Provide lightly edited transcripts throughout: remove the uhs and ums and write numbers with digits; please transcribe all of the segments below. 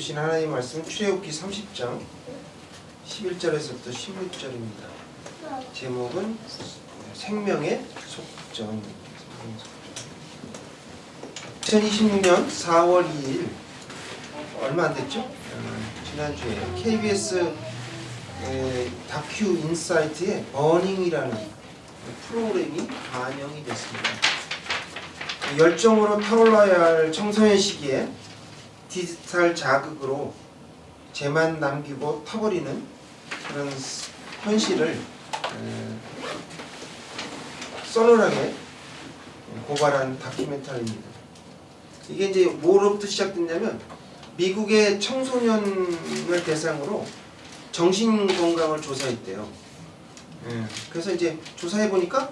주신 하나님의 말씀은 출애굽기 30장 11절에서부터 16절입니다. 제목은 생명의 속전. 2026년 4월 2일 얼마 안 됐죠? 지난주에 KBS 다큐 인사이트의 버닝이라는 프로그램이 반영이 됐습니다. 열정으로 타올라야 할 청소년 시기에 디지털 자극으로 죄만 남기고 타버리는 그런 현실을 서늘하게 고발한 다큐멘터리입니다. 이게 이제 뭐로부터 시작됐냐면 미국의 청소년을 대상으로 정신 건강을 조사했대요. 그래서 이제 조사해 보니까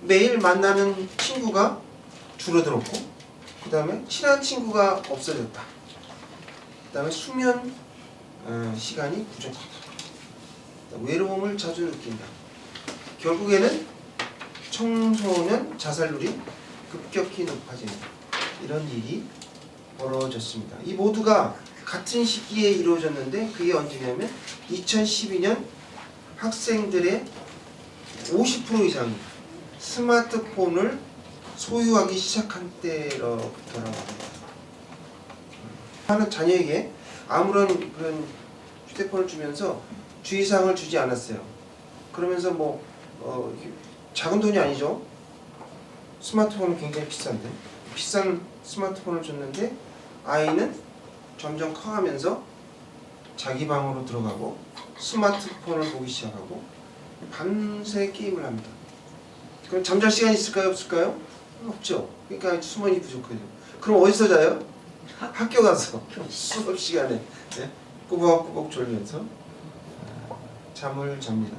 매일 만나는 친구가 줄어들었고, 그 다음에 친한 친구가 없어졌다. 그 다음에 수면 시간이 부족하다. 외로움을 자주 느낀다. 결국에는 청소년 자살률이 급격히 높아집니다. 이런 일이 벌어졌습니다. 이 모두가 같은 시기에 이루어졌는데 그게 언제냐면 2012년 학생들의 50% 이상이 스마트폰을 소유하기 시작한 때로부터라고 합니다. 하는 자녀에게 아무런 그런 휴대폰을 주면서 주의사항을 주지 않았어요. 그러면서 작은 돈이 아니죠. 스마트폰은 굉장히 비싼데 비싼 스마트폰을 줬는데 아이는 점점 커가면서 자기 방으로 들어가고 스마트폰을 보기 시작하고 밤새 게임을 합니다. 그럼 잠잘 시간이 있을까요? 없을까요? 없죠. 그러니까 수면이 부족하죠. 그럼 어디서 자요? 학교 가서 수업 시간에 꾸벅꾸벅 졸면서 잠을 잡니다.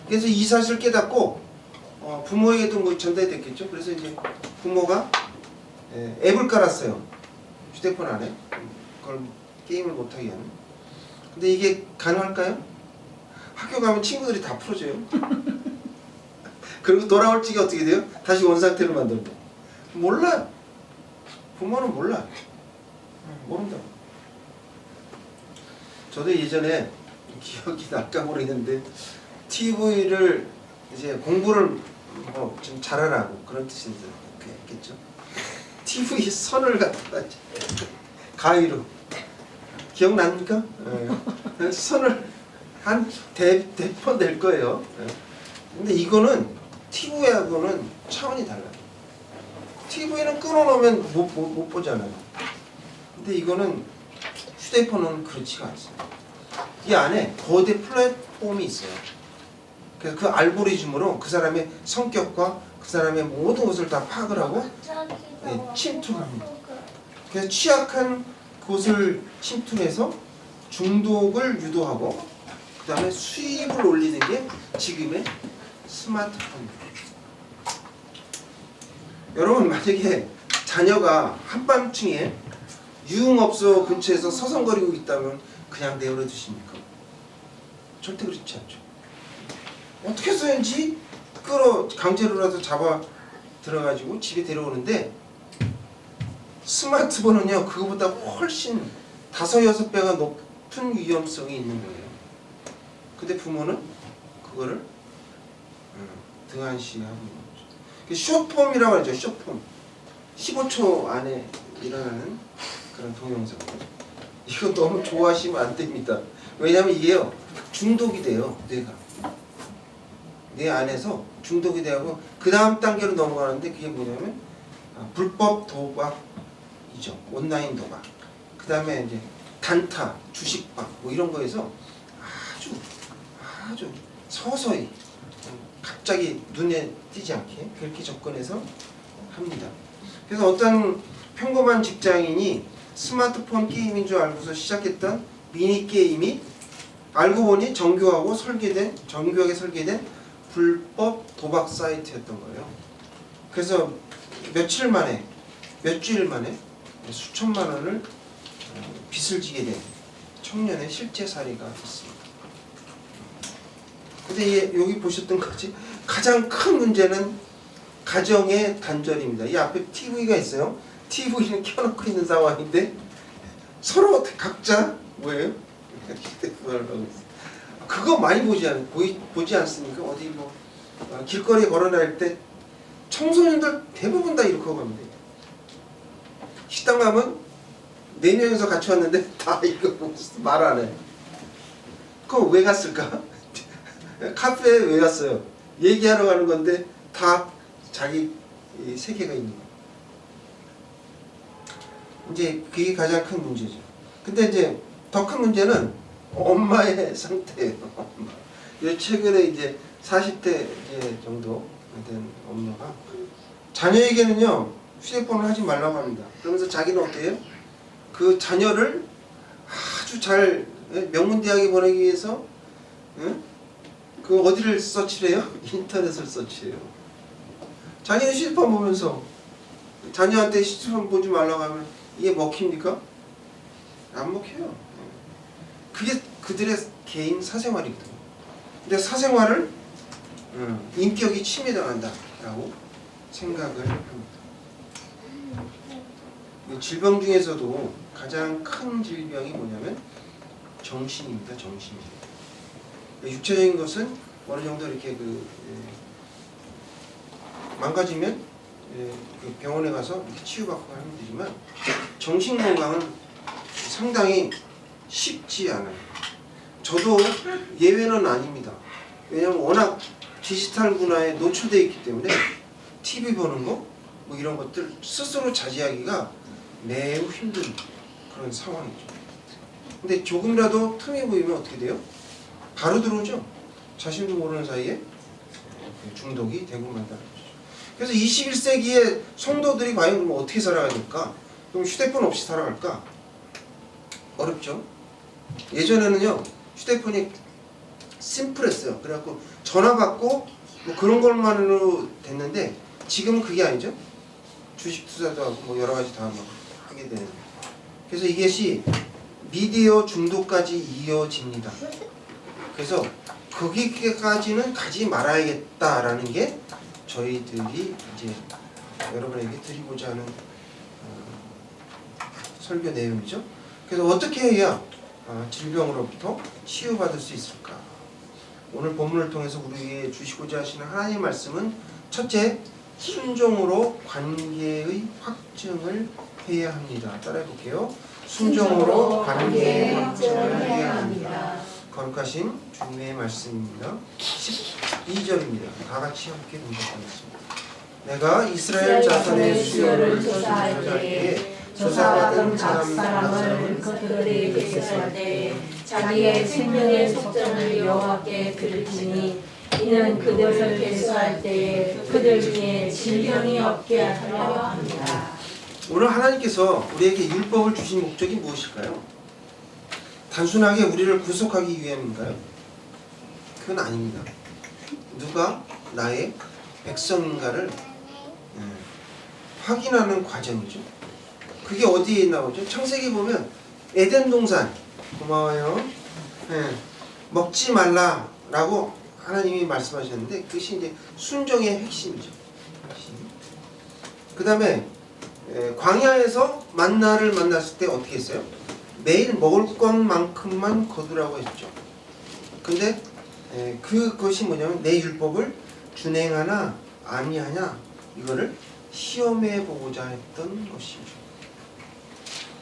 그래서 이 사실을 깨닫고 부모에게도 전달됐겠죠. 그래서 이제 부모가 앱을 깔았어요. 휴대폰 안에 그걸 게임을 못하게 하는. 근데 이게 가능할까요? 학교 가면 친구들이 다 풀어줘요. 그리고 돌아올 적이 어떻게 돼요? 다시 원상태로 만들고. 몰라요. 부모는 몰라. 모른다고. 저도 예전에 기억이 날까 모르겠는데 TV를 이제 공부를 좀 잘하라고 그런 뜻이겠죠. TV 선을 갖다가 가위로 기억납니까? 선을 한 대포 낼 거예요. 근데 이거는 TV하고는 차원이 달라요. TV는 끊어놓으면 못 보잖아요. 근데 이거는 휴대폰은 그렇지가 않습니다. 이 안에 거대 플랫폼이 있어요. 그래서 그 알고리즘으로 그 사람의 성격과 그 사람의 모든 것을 다 파악을 하고 침투를 합니다. 그래서 취약한 곳을 침투해서 중독을 유도하고 그 다음에 수입을 올리는 게 지금의 스마트폰입니다. 여러분 만약에 자녀가 한밤중에 유흥업소 근처에서 서성거리고 있다면 그냥 내버려 두십니까? 절대 그렇지 않죠. 어떻게 해서인지 강제로라도 잡아 들어가지고 집에 데려오는데 스마트폰은요 그거보다 훨씬 5-6배가 높은 위험성이 있는 거예요. 근데 부모는 그거를 등한시하고 있는 거죠. 숏폼이라고 하죠. 숏폼. 15초 안에 일어나는 그런 동영상. 이거 너무 좋아하시면 안 됩니다. 왜냐하면 이게요 중독이 돼요. 뇌 안에서 중독이 되고 그 다음 단계로 넘어가는데 그게 뭐냐면 불법 도박이죠. 온라인 도박. 그 다음에 이제 단타, 주식박 이런 거에서 아주 서서히 갑자기 눈에 띄지 않게 그렇게 접근해서 합니다. 그래서 어떤 평범한 직장인이 스마트폰 게임인 줄 알고서 시작했던 미니게임이 알고 보니 정교하게 설계된 불법 도박 사이트였던 거예요. 그래서 며칠 만에, 몇 주일 만에 수천만 원을 빚을 지게 된 청년의 실제 사례가 있습니다. 근데 여기 보셨던 거지 가장 큰 문제는 가정의 단절입니다. 이 앞에 TV가 있어요. TV는 켜놓고 있는 상황인데 서로 각자 뭐예요? 휴대폰을 하고 있어요. 그거 많이 보지 않습니까? 어디 뭐 길거리에 걸어다닐 때 청소년들 대부분 다 이렇게 하고 갑니다. 식당 가면 4명이서 같이 왔는데 다 이거 말 안 해. 그럼 왜 갔을까? 카페에 왜 갔어요? 얘기하러 가는 건데 다 자기 세계가 있는 거예요. 이제 그게 가장 큰 문제죠. 근데 이제 더 큰 문제는 엄마의 상태예요. 엄마. 최근에 이제 40대 이제 정도 된 엄마가 자녀에게는요 휴대폰을 하지 말라고 합니다. 그러면서 자기는 어때요? 그 자녀를 아주 잘 명문대학에 보내기 위해서 그 어디를 서치를 해요? 인터넷을 서치해요. 자기는 휴대폰 보면서 자녀한테 휴대폰 보지 말라고 하면 이게 먹힙니까? 안 먹혀요. 그게 그들의 개인 사생활이거든요. 근데 사생활을 인격이 침해당한다라고 생각을 합니다. 질병 중에서도 가장 큰 질병이 뭐냐면 정신입니다. 정신. 육체적인 것은 어느 정도 이렇게 망가지면 그 병원에 가서 이렇게 치유받고 하면 되지만 정신 건강은 상당히 쉽지 않아요. 저도 예외는 아닙니다. 왜냐하면 워낙 디지털 문화에 노출되어 있기 때문에 TV 보는 거 뭐 이런 것들 스스로 자제하기가 매우 힘든 그런 상황이죠. 근데 조금이라도 틈이 보이면 어떻게 돼요? 바로 들어오죠. 자신도 모르는 사이에 중독이 되고 만다는 거죠. 그래서 21세기의 성도들이 과연 그럼 어떻게 살아가야 될까? 그럼 휴대폰 없이 살아갈까? 어렵죠. 예전에는요 휴대폰이 심플했어요. 그래갖고 전화 받고 뭐 그런 것만으로 됐는데 지금은 그게 아니죠. 주식 투자도 하고 뭐 여러 가지 다 막 하게 되는. 그래서 이것이 미디어 중독까지 이어집니다. 그래서 거기까지는 가지 말아야겠다라는 게 저희들이 이제 여러분에게 드리고자 하는 설교 내용이죠. 그래서 어떻게 해야 질병으로부터 치유받을 수 있을까? 오늘 본문을 통해서 우리에게 주시고자 하시는 하나님의 말씀은 첫째, 순종으로 관계의 확증을 해야 합니다. 따라해 볼게요. 순종으로 관계의 확증을 해야 합니다. 거룩하신 주님의 말씀입니다. 12절입니다. 다 같이 함께 공독하겠습니다. 내가 이스라엘 자손의 수요를 조사할 때에 조사받은 각 사람을 그들에게 있을 때 자기의 생명의 속전을 여호와께 드릴지니 이는 그들을 계수할 때에 그들 중에 질병이 없게 하려 합니다. 오늘 하나님께서 우리에게 율법을 주신 목적이 무엇일까요? 단순하게 우리를 구속하기 위함인가요? 그건 아닙니다. 누가 나의 백성인가를 확인하는 과정이죠. 그게 어디에 나오죠? 창세기 보면 에덴 동산, 고마워요. 먹지 말라라고 하나님이 말씀하셨는데 그것이 이제 순종의 핵심이죠. 그 다음에 광야에서 만나를 만났을 때 어떻게 했어요? 매일 먹을 것만큼만 거두라고 했죠. 근데 그것이 뭐냐면 내 율법을 준행하나 아니하냐 이거를 시험해 보고자 했던 것이죠.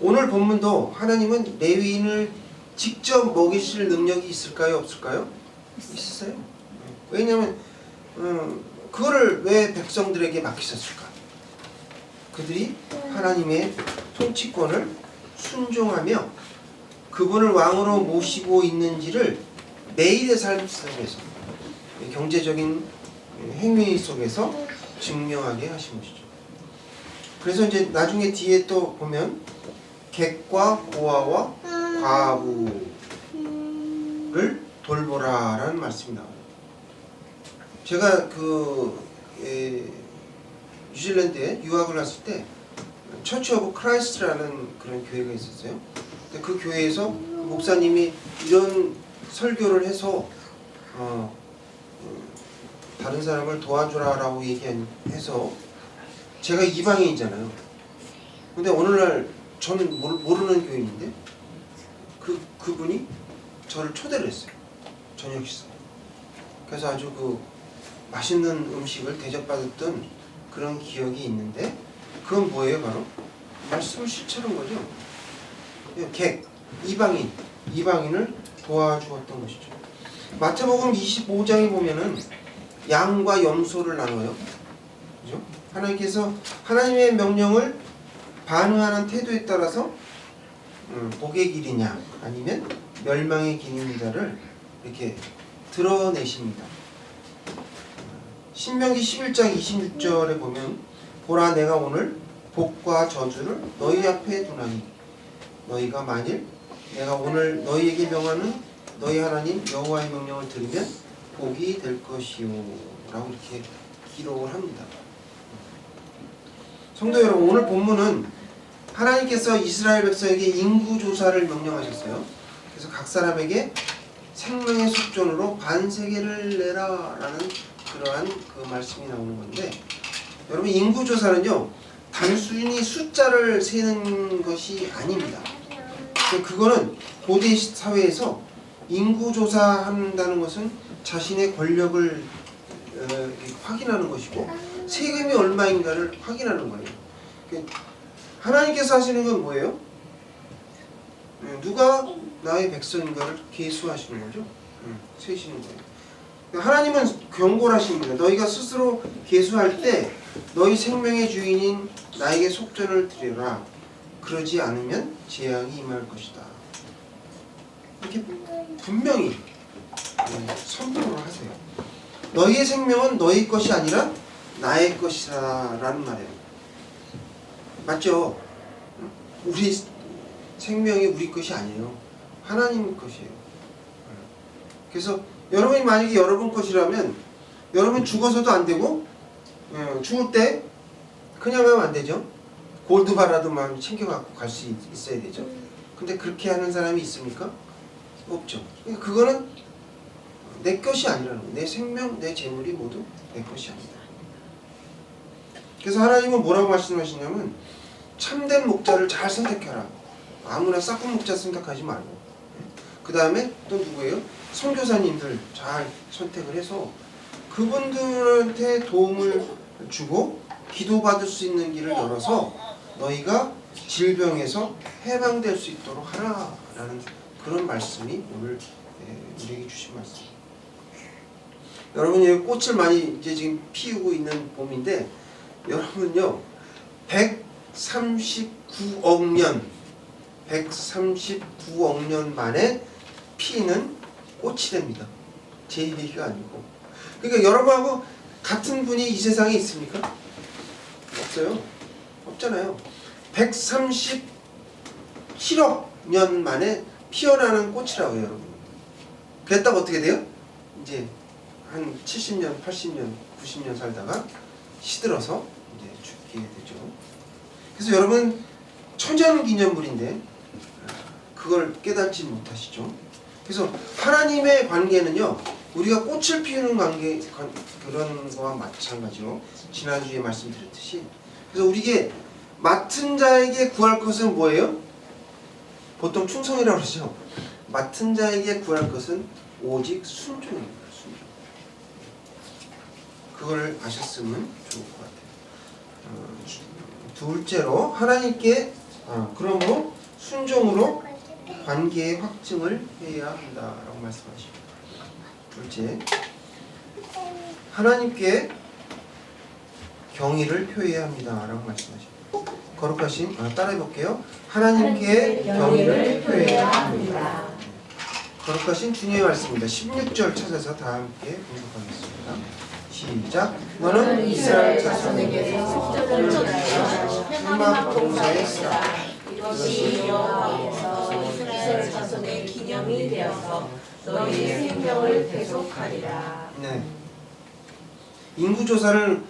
오늘 본문도 하나님은 레위인을 직접 먹이실 능력이 있을까요? 없을까요? 있어요. 왜냐하면 그거를 왜 백성들에게 맡기셨을까? 그들이 하나님의 통치권을 순종하며 그분을 왕으로 모시고 있는지를 매일의 삶 속에서 경제적인 행위 속에서 증명하게 하신 것이죠. 그래서 이제 나중에 뒤에 또 보면 객과 고아와 과부를 돌보라라는 말씀이 나와요. 제가 뉴질랜드에 유학을 갔을 때 처치 오브 크라이스트라는 그런 교회가 있었어요. 근데 그 교회에서 그 목사님이 이런 설교를 해서 다른 사람을 도와주라라고 얘기해서 제가 이방인이잖아요. 근데 오늘날 저는 모르는 교인인데 그분이 저를 초대를 했어요. 저녁 식사. 그래서 아주 그 맛있는 음식을 대접받았던 그런 기억이 있는데, 그건 뭐예요? 바로 말씀을 실천한 거죠. 이방인을 도와주었던 것이죠. 마태복음 25장에 보면은 양과 염소를 나눠요. 그죠? 하나님께서 하나님의 명령을 반응하는 태도에 따라서 복의 길이냐 아니면 멸망의 길이냐를 이렇게 드러내십니다. 신명기 11장 26절에 보면 보라 내가 오늘 복과 저주를 너희 앞에 두나니 너희가 만일 내가 오늘 너희에게 명하는 너희 하나님 여호와의 명령을 들으면 복이 될 것이요 라고 이렇게 기록을 합니다. 성도 여러분, 오늘 본문은 하나님께서 이스라엘 백성에게 인구조사를 명령하셨어요. 그래서 각 사람에게 생명의 속전으로 반세계를 내라 라는 그러한 그 말씀이 나오는 건데, 여러분 인구조사는요 단순히 숫자를 세는 것이 아닙니다. 그거는 고대 사회에서 인구조사한다는 것은 자신의 권력을 확인하는 것이고 세금이 얼마인가를 확인하는 거예요. 하나님께서 하시는 건 뭐예요? 누가 나의 백성인가를 계수하시는 거죠. 세시는 거예요. 하나님은 경고를 하십니다. 너희가 스스로 계수할 때 너희 생명의 주인인 나에게 속전을 드리라. 그러지 않으면 재앙이 임할 것이다. 이렇게 분명히 선포를 하세요. 너희의 생명은 너희 것이 아니라 나의 것이라 라는 말이에요. 맞죠? 우리 생명이 우리 것이 아니에요. 하나님 것이에요. 그래서 여러분이 만약에 여러분 것이라면 여러분 죽어서도 안 되고 죽을 때 그냥 가면 안 되죠. 골드바라도 막 챙겨갖고 갈 수 있어야 되죠. 근데 그렇게 하는 사람이 있습니까? 없죠. 그러니까 그거는 내 것이 아니라는 거예요. 내 생명, 내 재물이 모두 내 것이 아니다. 그래서 하나님은 뭐라고 말씀하시냐면 참된 목자를 잘 선택해라. 아무나 싹군 목자 생각하지 말고. 그 다음에 또 누구예요? 선교사님들 잘 선택을 해서 그분들한테 도움을 주고 기도받을 수 있는 길을 열어서 너희가 질병에서 해방될 수 있도록 하라라는 그런 말씀이 오늘 우리에게 주신 말씀. 여러분이 꽃을 많이 이제 지금 피우고 있는 봄인데 여러분요 139억 년 만에 피는 꽃이 됩니다. 제 얘기가 아니고. 그러니까 여러분하고 같은 분이 이 세상에 있습니까? 없어요. 없잖아요. 137억 년 만에 피어나는 꽃이라고요, 여러분. 그랬다가 어떻게 돼요? 이제 한 70년, 80년, 90년 살다가 시들어서 이제 죽게 되죠. 그래서 여러분 천연기념물인데 그걸 깨닫지 못하시죠. 그래서 하나님의 관계는요, 우리가 꽃을 피우는 관계 그런 거와 마찬가지로 지난주에 말씀드렸듯이, 그래서 우리에게 맡은 자에게 구할 것은 뭐예요? 보통 충성이라고 그러죠. 맡은 자에게 구할 것은 오직 순종입니다. 순종. 그걸 아셨으면 좋을 것 같아요. 둘째로 하나님께 그러므로 순종으로 관계의 확증을 해야 한다라고 말씀하십니다. 둘째, 하나님께 경의를 표해야 합니다라고 말씀하십니다. 거룩하신 따라해 볼게요. 하나님께 경의를 표해야 합니다. 거룩하신 주님의 말씀입니다. 16절 찾아서 다 함께 공독하겠습니다. 시작. 너는 이스라엘 자손에게서 속전을 전하여 회막 동사에 쓰라. 이것이 여호와께서 이스라엘 자손의 기념이 되어서 너희의 생명을 계속하리라. 네. 인구조사를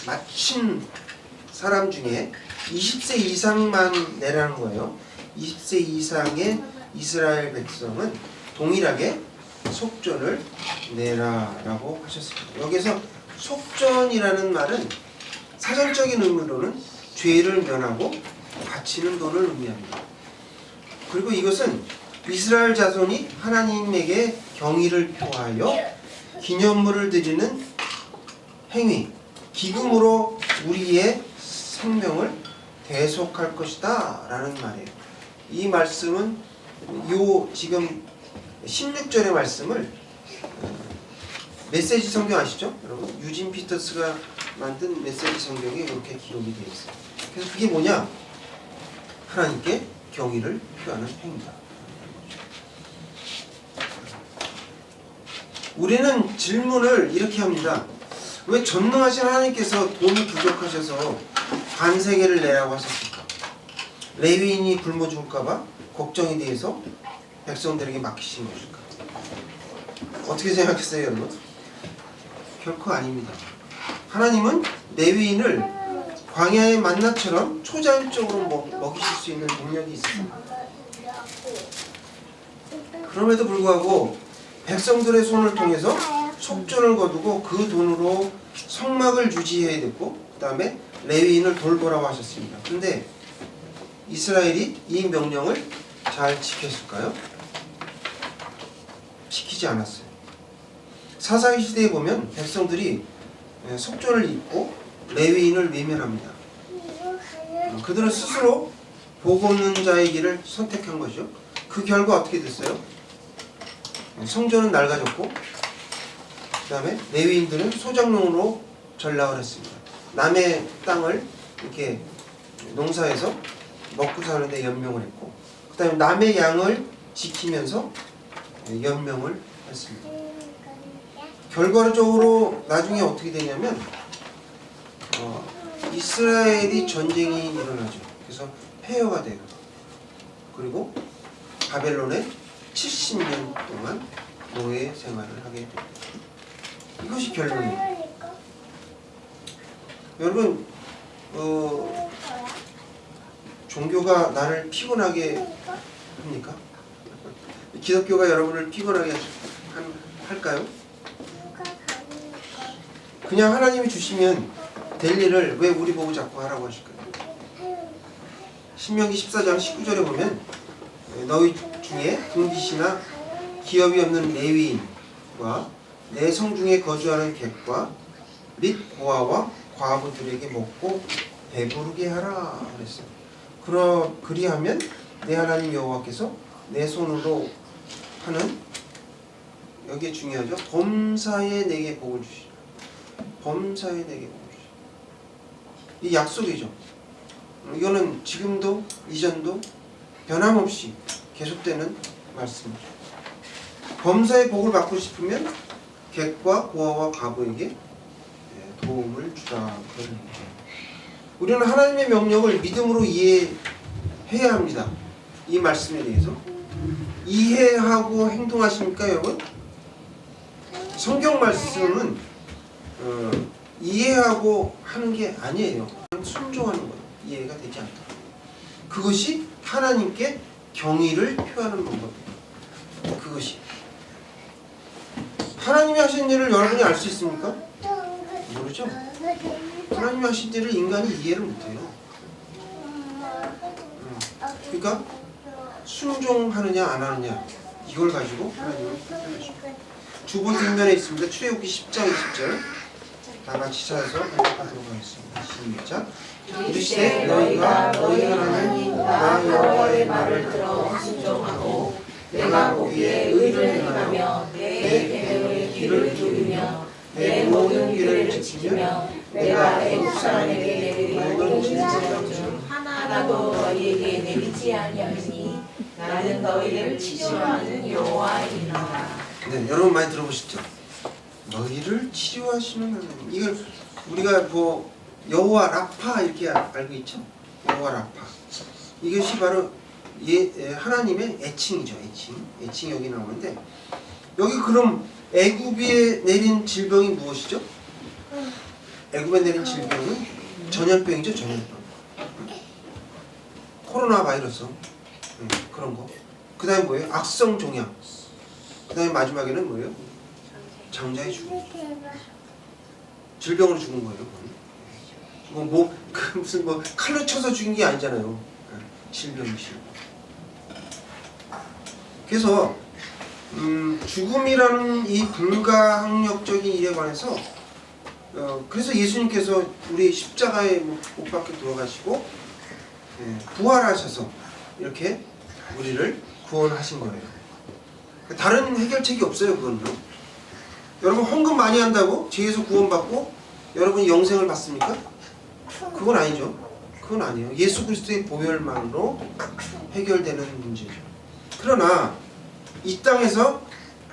마친 사람 중에 20세 이상만 내라는 거예요. 20세 이상의 이스라엘 백성은 동일하게 속전을 내라라고 하셨습니다. 여기서 속전이라는 말은 사전적인 의미로는 죄를 면하고 바치는 돈을 의미합니다. 그리고 이것은 이스라엘 자손이 하나님에게 경의를 표하여 기념물을 드리는 행위, 기금으로 우리의 생명을 대속할 것이다 라는 말이에요. 이 말씀은 요 지금 16절의 말씀을 메시지 성경 아시죠? 여러분 유진 피터스가 만든 메시지 성경에 이렇게 기록이 되어 있어요. 그래서 그게 뭐냐? 하나님께 경의를 표하는 행위다. 우리는 질문을 이렇게 합니다. 왜 전능하신 하나님께서 돈이 부족하셔서 반세계를 내라고 하셨을까? 레위인이 굶어 죽을까봐 걱정이 돼서 백성들에게 맡기신 것일까? 어떻게 생각했어요, 여러분? 결코 아닙니다. 하나님은 레위인을 광야의 만나처럼 초자연적으로 먹이실 수 있는 능력이 있습니다. 그럼에도 불구하고 백성들의 손을 통해서 속전을 거두고 그 돈으로 성막을 유지해야 됐고 그 다음에 레위인을 돌보라고 하셨습니다. 그런데 이스라엘이 이 명령을 잘 지켰을까요? 지키지 않았어요. 사사기 시대에 보면 백성들이 속전을 입고 레위인을 외면합니다. 그들은 스스로 복 없는 자의 길을 선택한 거죠. 그 결과 어떻게 됐어요? 성전은 낡아졌고 그 다음에 레위인들은 소작농으로 전락을 했습니다. 남의 땅을 이렇게 농사해서 먹고 사는데 연명을 했고 그 다음에 남의 양을 지키면서 연명을 했습니다. 결과적으로 나중에 어떻게 되냐면 이스라엘이 전쟁이 일어나죠. 그래서 폐허가 돼요. 그리고 바벨론에 70년 동안 노예 생활을 하게 됩니다. 이것이 결론이에요. 여러분 종교가 나를 피곤하게 합니까? 기독교가 여러분을 피곤하게 할까요? 그냥 하나님이 주시면 될 일을 왜 우리 보고 자꾸 하라고 하실까요? 신명기 14장 19절에 보면 너희 중에 분깃이나 기업이 없는 레위인과 내 성중에 거주하는 객과 및 고아와 과부들에게 먹고 배부르게 하라 그랬어요. 그리하면 내 하나님 여호와께서 내 손으로 하는 여기에 중요하죠. 범사에 내게 복을 주시라. 범사에 내게 복을 주시라. 이 약속이죠. 이거는 지금도 이전도 변함없이 계속되는 말씀이죠. 범사의 복을 받고 싶으면 객과 고아와 과부에게 도움을 주라. 우리는 하나님의 명령을 믿음으로 이해해야 합니다. 이 말씀에 대해서 이해하고 행동하십니까, 여러분? 성경 말씀은 이해하고 하는 게 아니에요. 그냥 순종하는 거예요. 이해가 되지 않다. 그것이 하나님께 경의를 표하는 방법이에요. 그것이 하나님이 하신 일을 여러분이 알 수 있습니까? 모르죠? 하나님이 하신 일을 인간이 이해를 못해요. 그러니까 순종하느냐 안 하느냐 이걸 가지고 하나님을 판단하십니다. 주보 뒷면에 있습니다. 출애굽기 10장 20절 다 같이 찾아서 해석하도록 하겠습니다. 시작. 이르시되 너희가 너희 하나님 나 여호와의 말을 들어 순종하고 내가 보기에 의를 행하며 내 계명의 길을 두르며 내 모든 길을 지키며 내가 애국 사람에게 내린 모든 진정 중 하나도 너희에게 내리지 아니하니 나는 너희를 치료하는 여호와이니라. 네, 여러분 많이 들어보셨죠? 너희를 치료하시는 하나님. 이걸 우리가 뭐 여호와 라파 이렇게 알고 있죠? 여호와 라파. 이것이 바로 하나님의 애칭이죠. 애칭이 여기 나오는데 여기 그럼 애굽에 내린 질병이 무엇이죠? 애굽에 내린 질병은 전염병이죠. 전염병. 코로나 바이러스 그런 거. 그 다음에 뭐예요? 악성 종양. 그 다음에 마지막에는 뭐예요? 장자의 죽음. 질병으로 죽은 거예요. 무슨 칼로 쳐서 죽인 게 아니잖아요. 질병이시. 그래서 죽음이라는 이 불가항력적인 일에 관해서 그래서 예수님께서 우리 십자가에 못 박혀 돌아가시고 부활하셔서 이렇게 우리를 구원하신 거예요. 다른 해결책이 없어요. 그건요. 여러분 헌금 많이 한다고 죄에서 구원받고 여러분이 영생을 받습니까? 그건 아니죠. 그건 아니에요. 예수 그리스도의 보혈만으로 해결되는 문제죠. 그러나 이 땅에서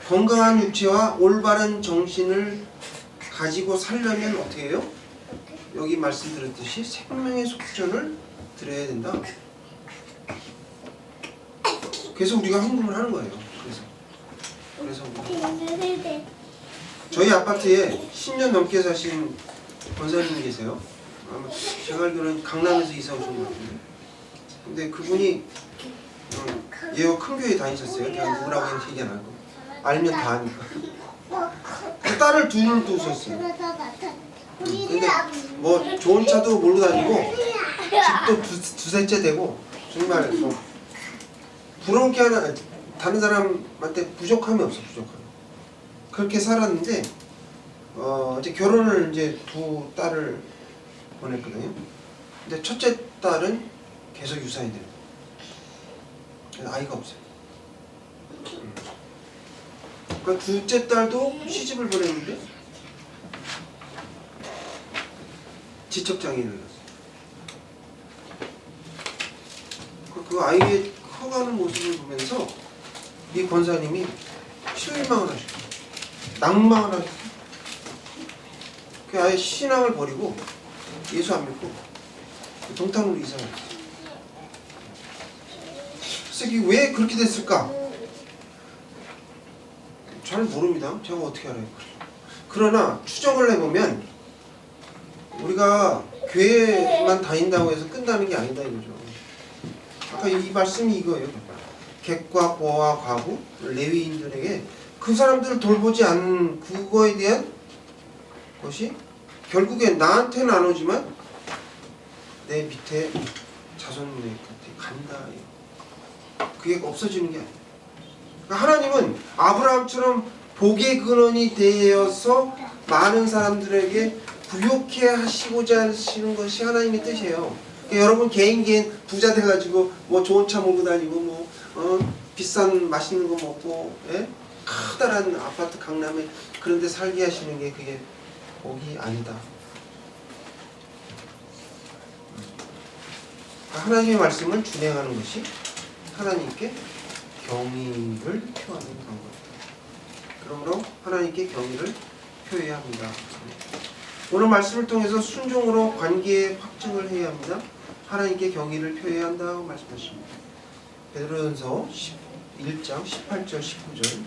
건강한 육체와 올바른 정신을 가지고 살려면 어떻게 해요? 여기 말씀드렸듯이 생명의 속전을 드려야 된다. 그래서 우리가 헌금을 하는 거예요. 그래서 저희 아파트에 10년 넘게 사신 권사님이 계세요. 아마 제가 알기로는 강남에서 이사 오신 것 같은데. 근데 그분이 예어 큰 교회 다니셨어요. 그냥 누구라고 얘기 안 하고 알면 다 아니까. 딸을 둘 두셨어요. 근데 뭐 좋은 차도 몰고 다니고 집도 두세째 되고 정말 부러운 게 하나, 다른 사람한테 부족함이 없어. 부족함. 그렇게 살았는데 이제 결혼을 이제 두 딸을 보냈거든요. 근데 첫째 딸은 계속 유산이 돼요. 아이가 없어요. 그러니까 둘째 딸도 시집을 보냈는데 지적장애를 났어요. 그 아이의 커가는 모습을 보면서 이 권사님이 실망을 하셨어요. 낭망을 하셨어요. 그 아예 신앙을 버리고 예수 안 믿고 동탄으로 이사를 했어요. 그래서 이게 왜 그렇게 됐을까? 잘 모릅니다. 제가 어떻게 알아요? 그러나 추정을 해보면 우리가 교회만 다닌다고 해서 끝나는 게 아니다 이거죠. 아까 이 말씀이 이거예요. 객과 보와 과부 레위인들에게 그 사람들을 돌보지 않는 그거에 대한 것이 결국엔 나한테는 안 오지만 내 밑에 자손들한테 간다. 그게 없어지는 게 아니에요. 그러니까 하나님은 아브라함처럼 복의 근원이 되어서 많은 사람들에게 부욕해 하시고자 하시는 것이 하나님의 뜻이에요. 그러니까 여러분 개인 부자 돼가지고 뭐 좋은 차 몰고 다니고 비싼 맛있는 거 먹고 커다란 아파트 강남에 그런 데 살게 하시는 게 그게 복이 아니다. 그러니까 하나님의 말씀을 준행하는 것이 하나님께 경의를 표하는 방법입니다. 그러므로 하나님께 경의를 표해야 합니다. 오늘 말씀을 통해서 순종으로 관계의 확증을 해야 합니다. 하나님께 경의를 표해야 한다고 말씀하십니다. 베드로전서 1장 18절 19절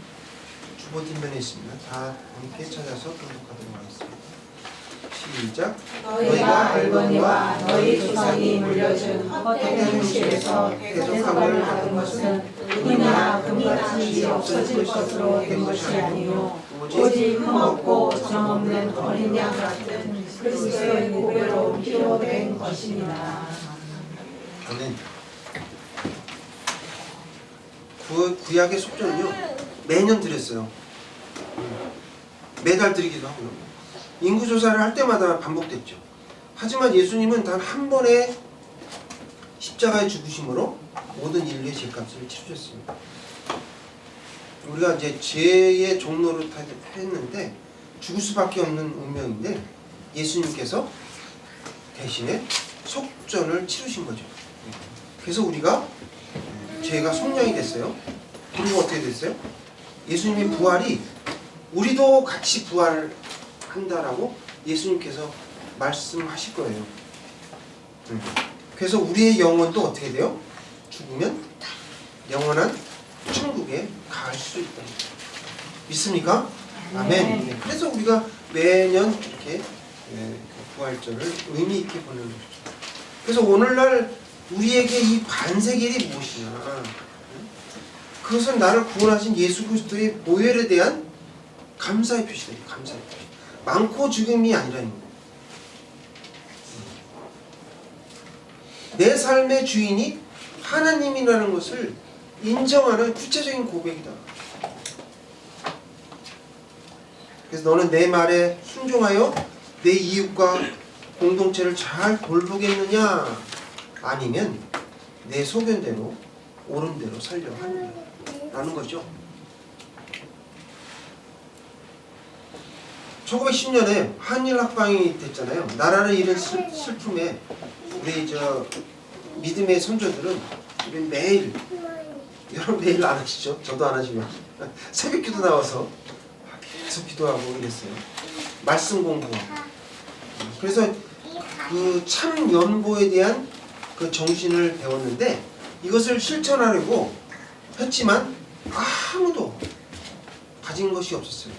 주보 뒷면에 있습니다. 다 함께 찾아서 교독하도록 하겠습니다. 시작. 너희가 알거니와 너희 조상이 물려준 헛된 형식에서 대속함을 받은 것은 은이나 금같이 없어질 것으로 된 것이 아니요 오직 흠없고 정없는 어린 양 같은 그리스도의 보배로 피로 된 것입니다. 저는 구약의 속전은요 매년 드렸어요. 매달 드리기도 하고요. 인구조사를 할 때마다 반복됐죠. 하지만 예수님은 단 한 번의 십자가의 죽으심으로 모든 인류의 죄값을 치르셨습니다. 우리가 이제 죄의 종로를 했는데 죽을 수밖에 없는 운명인데 예수님께서 대신에 속전을 치르신 거죠. 그래서 우리가 죄가 속량이 됐어요. 그리고 어떻게 됐어요? 예수님의 부활이 우리도 같이 부활한다라고 예수님께서 말씀하실 거예요. 그래서 우리의 영혼도 어떻게 돼요? 죽으면 영원한 천국에 갈 수 있다. 믿습니까? 아멘. 네. 그래서 우리가 매년 이렇게 부활절을 의미 있게 보내는 거죠. 그래서 오늘날 우리에게 이 반세길이 무엇이냐? 그것은 나를 구원하신 예수 그리스도의 보혈에 대한 감사의 표시다. 감사의 표시. 많고 죽음이 아니라는 거예요. 내 삶의 주인이 하나님이라는 것을 인정하는 구체적인 고백이다. 그래서 너는 내 말에 순종하여 내 이웃과 공동체를 잘 돌보겠느냐, 아니면 내 소견대로 옳은 대로 살려 하느냐 라는 거죠. 1910년에 한일 합방이 됐잖아요. 나라를 잃은 슬픔에 우리 믿음의 선조들은 우리 매일, 여러분 매일 안 하시죠? 저도 안 하지만 새벽기도 나와서 계속 기도하고 이랬어요. 말씀 공부하고. 그래서 그 참 연보에 대한 그 정신을 배웠는데, 이것을 실천하려고 했지만 아무도 가진 것이 없었어요.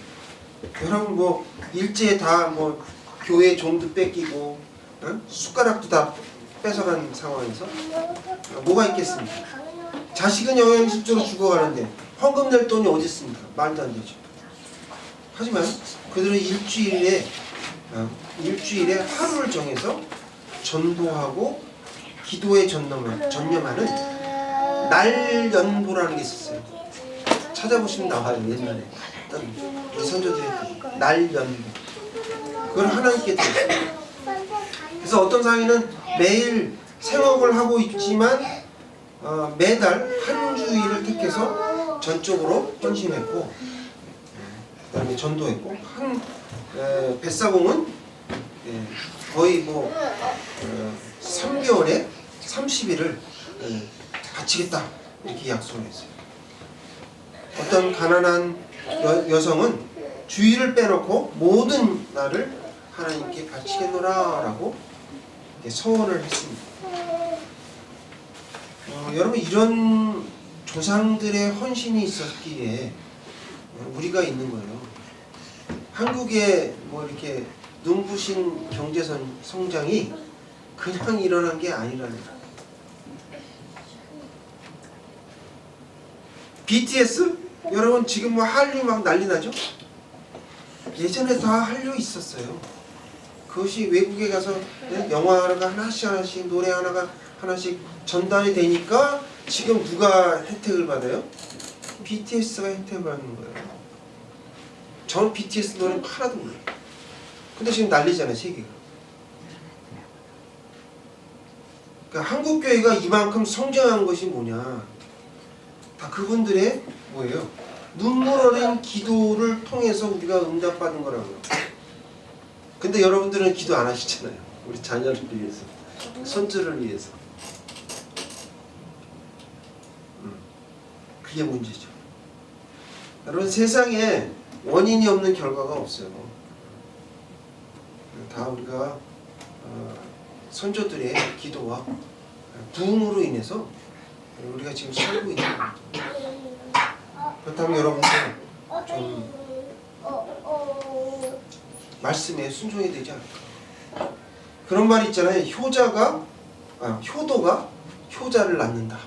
여러분 뭐 일제에 다 뭐 교회 종도 뺏기고 숟가락도 다 뺏어간 상황에서 뭐가 있겠습니까? 자식은 영양실조로 죽어가는데 헌금 낼 돈이 어디 있습니까? 말도 안 되죠. 하지만 그들은 일주일에 하루를 정해서 전도하고 기도에 전념하는 날연보라는 게 있었어요. 찾아보시면 나와요. 옛날에 우리 선조들이 했던 날연보. 그걸 하나님께 드렸어요. 그래서 어떤 상인은 매일 생업을 하고 있지만 매달 한 주일을 택해서 전적으로 헌신했고, 그 다음에 전도했고, 뱃사공은 거의 뭐 3개월에 30일을 바치겠다 이렇게 약속을 했어요. 어떤 가난한 여성은 주일을 빼놓고 모든 날을 하나님께 바치겠노라 라고 서원을 했습니다. 여러분 이런 조상들의 헌신이 있었기에 우리가 있는 거예요. 한국의 뭐 이렇게 눈부신 경제 성장이 그냥 일어난 게 아니라는 거예요. BTS? 여러분 지금 뭐 한류 막 난리 나죠? 예전에 다 한류 있었어요. 그것이 외국에 가서 영화 하나가 하나씩 노래 하나가 하나씩 전달이 되니까 지금 누가 혜택을 받아요? BTS가 혜택을 받는 거예요. 저는 BTS 노래는 하나도 몰라요. 근데 지금 난리잖아요, 세계가. 그러니까 한국 교회가 이만큼 성장한 것이 뭐냐? 다 그분들의 뭐예요? 눈물 어린 기도를 통해서 우리가 응답받은 거라고요. 근데 여러분들은 기도 안 하시잖아요. 우리 자녀를 위해서, 손주를 위해서. 그게 문제죠. 여러분 세상에 원인이 없는 결과가 없어요. 다 우리가 선조들의 기도와 부흥으로 인해서 우리가 지금 살고 있는 겁니다. 그렇다면 여러분들 좀 말씀에 순종해야 되지 않을까? 그런 말이 있잖아요. 효도가 효자를 낳는다.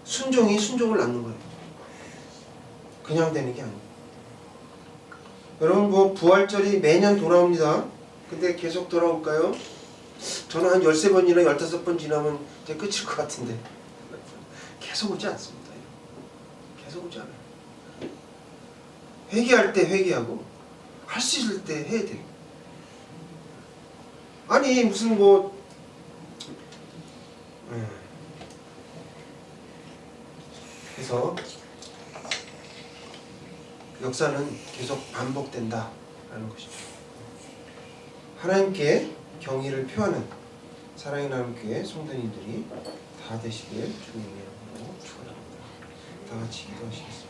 순종이 순종을 낳는 거예요. 그냥 되는 게 아니에요. 여러분 뭐 부활절이 매년 돌아옵니다. 근데 계속 돌아올까요? 저는 한 13번이나 15번 지나면 이제 끝일 것 같은데 계속 오지 않습니다. 계속 오지 않아요. 회개할 때 회개하고 할 수 있을 때 해야 돼요. 아니 무슨 뭐 그래서 역사는 계속 반복된다라는 것이죠. 하나님께 경의를 표하는 사랑의 나눔교회 성도님들이 다 되시길 주님의 이름으로 축원합니다. 다 같이 기도하시겠습니다.